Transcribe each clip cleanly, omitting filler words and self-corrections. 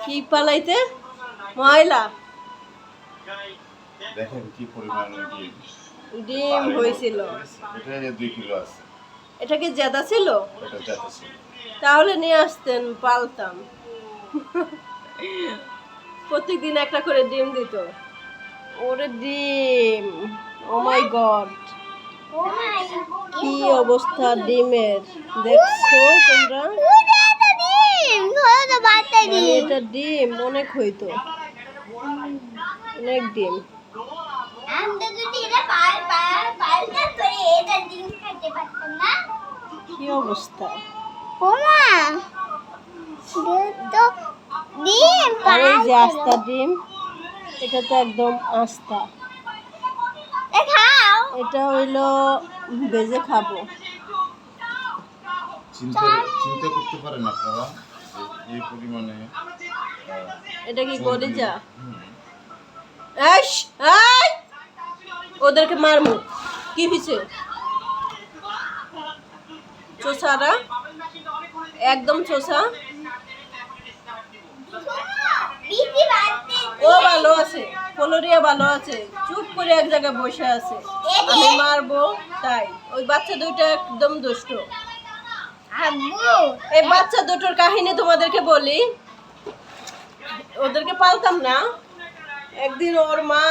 কি পালাইতে ময়লা দেখেন কি পরিমাণে ডিম হয়েছিল। এটা 2 কিলো আছে। এটা কি জেদা ছিল? এটা জাতা ছিল। তাহলে নিয়ে আসতেন, পালতাম। প্রত্যেকদিন একটা করে ডিম দিত। ওরে ডিম, ও মাই গড, কি অবস্থা ডিমের দেখছো তোমরা? মানে এটা ডিম অনেক হইতো, অনেক ডিম। কি অবস্থা! আর এই যে আস্তা ডিম, এটা তো একদম আস্তা। এটা হইলো ভেজে খাবো। চিন্তা করতে পারেন আপনারা এই পরিমাণে। এটা কি কলিজা? এই ওদেরকে মারমু, কি হয়েছে? চোষারা একদম চোষা। ও ভালো আছে, ফলোরিয়া ভালো আছে, চুপ করে এক জায়গায় বসে আছে। আমি মারবো তাই। ওই বাচ্চা দুইটা একদম দুষ্ট। এই বাচ্চা দুটোর কাহিনী তোমাদেরকে বলি। ওদেরকে পালতাম না। একদিন ওর মা,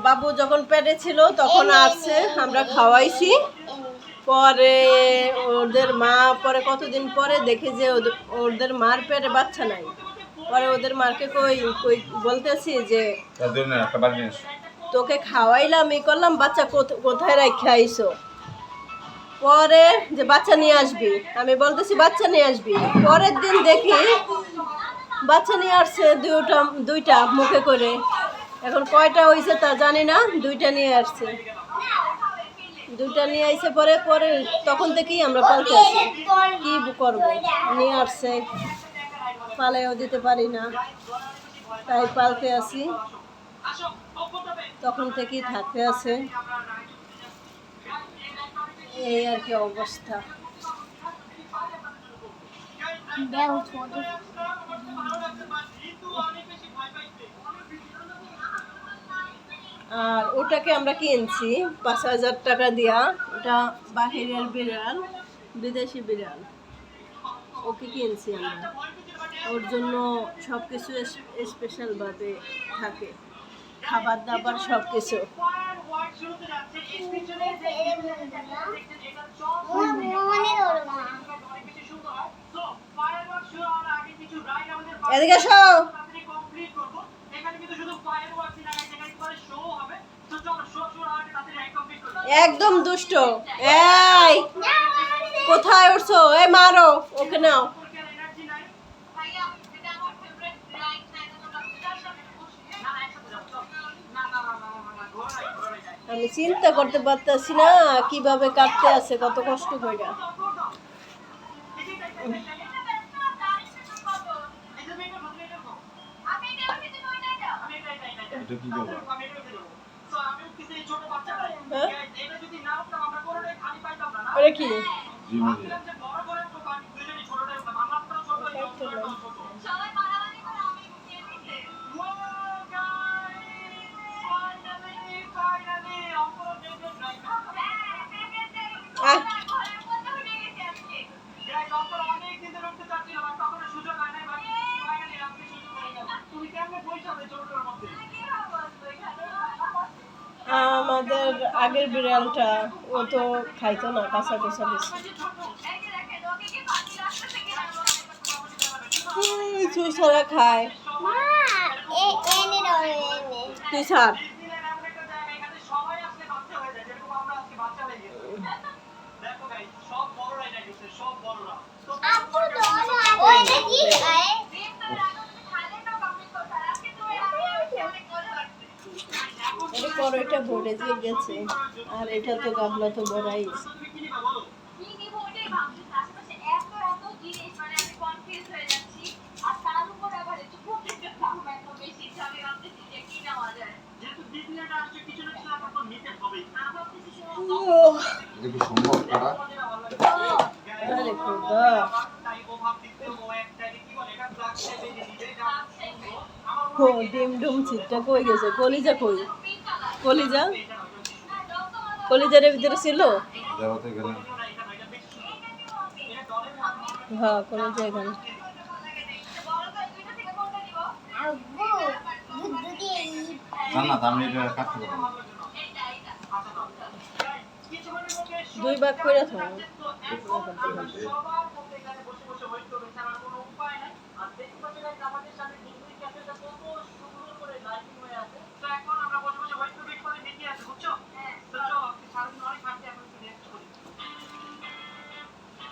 বাবু যখন পেটে ছিল তখন আসছে, আমরা খাওয়াইছি। পরে ওদের মা পরে কতদিন পরে দেখে যে ওদের মার পেটে বাচ্চা নাই। পরে ওদের মাকে কই কই বলতেছি যে তোকে খাওয়াইলাম, ই করলাম, বাচ্চা কোথায় রেখে আইছো? পরে যে বাচ্চা নিয়ে আসবি, আমি বলতেছি বাচ্চা নিয়ে আসবি। পরের দিন দেখি বাচ্চা নিয়ে আসছে দুইটা মুখে করে। এখন কয়টা হয়েছে তা জানি না, দুইটা নিয়ে আসছে। দুইটা নিয়ে আইসে পরে পরে তখন থেকেই আমরা পালতে আসি। কি করবো, নিয়ে আসছে, পালেও দিতে পারি না, তাই পালতে আসি। তখন থেকেই থাকতে আছে, এই আর কি অবস্থা। আর ওটাকে আমরা কিনছি 5,000 টাকা দিয়া। ওটা বাহিরের বিড়াল, বিদেশি বিড়াল। ওকে কিনছি আমরা। ওর জন্য সব কিছু স্পেশাল ভাবে থাকে, খাবার দাবার সব কিছু। এদিকে এসো। একদম দুষ্ট। এই কোথায় উঠছো? এই মারো ওকে, নাও। আমি চিন্তা করতে পারতেছি না কিভাবে কাটতে আছে, কত কষ্ট করে। ওরে কি আমাদের আগের বিড়ালটা ও তো খাইতো না, কাঁচা কাঁচা বেশি। চুষারা খায়। তুই ছাড়। এটা ভরে যে গেছে, আর এটা তো গাবলা তো বড়াই। সম্ভব ও ডিম ডুম চিটটা কই গেছে? কলিজা কই? কলিজা কলিজার ভিতরে ছিল। দেওয়াতে গেলে হ্যাঁ কলিজা এখানে। জান্নাত আমি এটা কাটতে পারবো না। 2 ভাগ করে থাকো।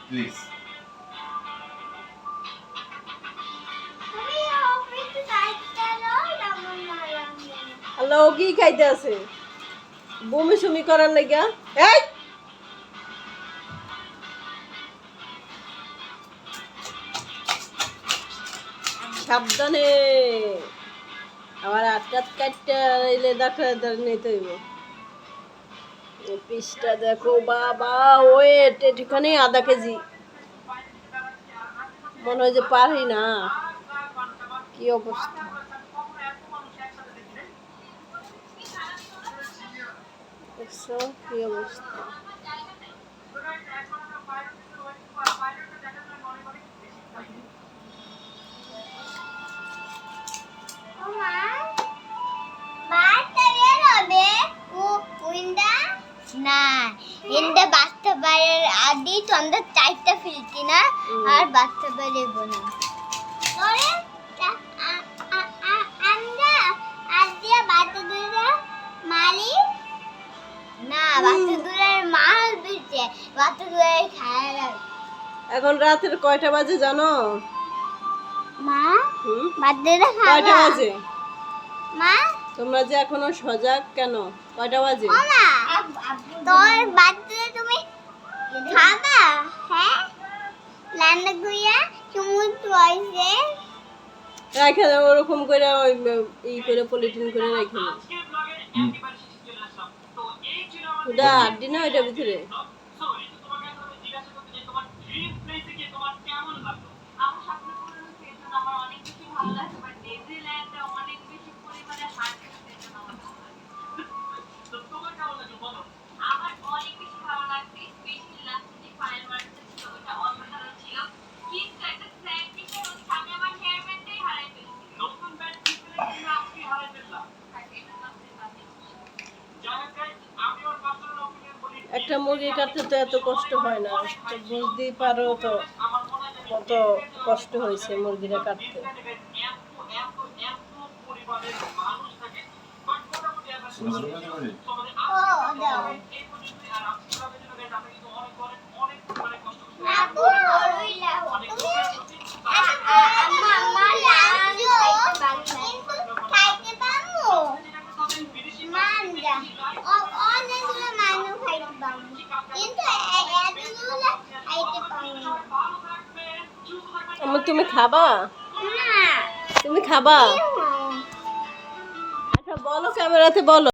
প্লিজ আল্লাহ ও কি খাইতে আছে? বমি সুমি করার লাগিয়া। এই সাবধানে, আমার আটকাত কাটটা এলে দেখা নিতে হইব। এই পিসটা দেখো বাবা, ওয়েট এখানে আধা কেজি। মনে হয় যে পারি না। কি অবস্থা, দেখছো কি অবস্থা। না এন্ডা বাচ্চা বাইরের আদি তো আমরা চারটা ফিলতি না আর বাচ্চা বাইরে বোনা পরে আমরা আদিয়া বাচ্চা দুইটা মারি না বাচ্চা দুইটার মাল দিচ্ছে বাচ্চা দুইটার খায়। এখন রাতের কয়টা বাজে জানো? মা হুম, বাচ্চারা কয়টা খায় বাজে? মা তোমরা যে এখনো সজাগ কেন? কয়টা বাজে? ওমা তোর বাচ্চারা তুমি খাবা হ্যাঁ রান্না কইয়া চুমুচ হইছে রাখা দাও ওরকম করে, ওই করে পলিথিন করে রেখে দাও। ওটা আড্ডি না ওইটার ভিতরে। একটা মুরগি কাটতে তো এত কষ্ট হয় না, তো বুঝতেই পারো তো কত কষ্ট হয়েছে মুরগিটা কাটতে। ছোট ছোট করে দিবি? ও দাও আপু বড়ইলা তুমি আম্মা আম্মা লাগানো খাইতে পারমু মানজা অনেকগুলো মানুষ খাইতে পারমু কিন্তু এতগুলো খাইতে পারমু আমার তুমি খাবা? না তুমি খাবা? আচ্ছা বলো, ক্যামেরাতে বলো।